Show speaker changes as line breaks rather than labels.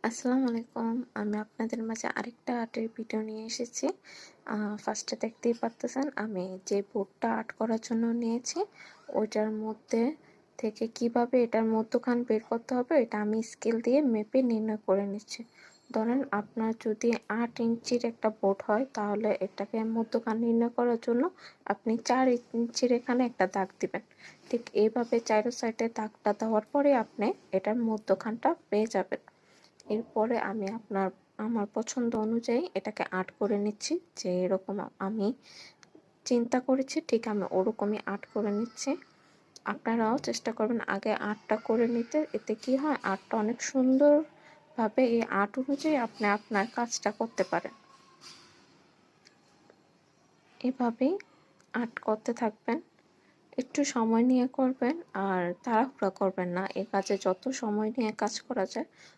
আসসালামু আলাইকুম। আমি আপনাদের মাঝে আরেকটা আর্টের ভিডিও নিয়ে এসেছি। ফার্স্টে দেখতেই পারতেছেন আমি যে বোর্ডটা আর্ট করার জন্য নিয়েছি, ওইটার মধ্যে থেকে কিভাবে এটার মধ্যখান বের করতে হবে এটা আমি স্কেল দিয়ে মেপে নির্ণয় করে নিচ্ছি। ধরেন আপনার যদি ৮ ইঞ্চির একটা বোর্ড হয় তাহলে এটাকে মধ্যখান নির্ণয় করার জন্য আপনি ৪ ইঞ্চির এখানে একটা দাগ দিবেন। ঠিক এইভাবে চারো সাইডে দাগটা দেওয়ার পরে আপনি এটার মধ্যখানটা পেয়ে যাবেন। এরপরে আমি আমার পছন্দ অনুযায়ী এটাকে আর্ট করে নিচ্ছি, যে এরকম আমি চিন্তা করেছি ঠিক আমি ওরকমই আর্ট করে নিচ্ছি। আপনারাও চেষ্টা করবেন আগে আর্টটা করে নিতে, এতে কি হয় আর্টটা অনেক সুন্দরভাবে এই আর্ট অনুযায়ী আপনি আপনার কাজটা করতে পারেন। এভাবেই আর্ট করতে থাকবেন, একটু সময় নিয়ে করবেন আর তাড়াহুড়া করবেন না। এ কাজে যত সময় নিয়ে কাজ করা যায়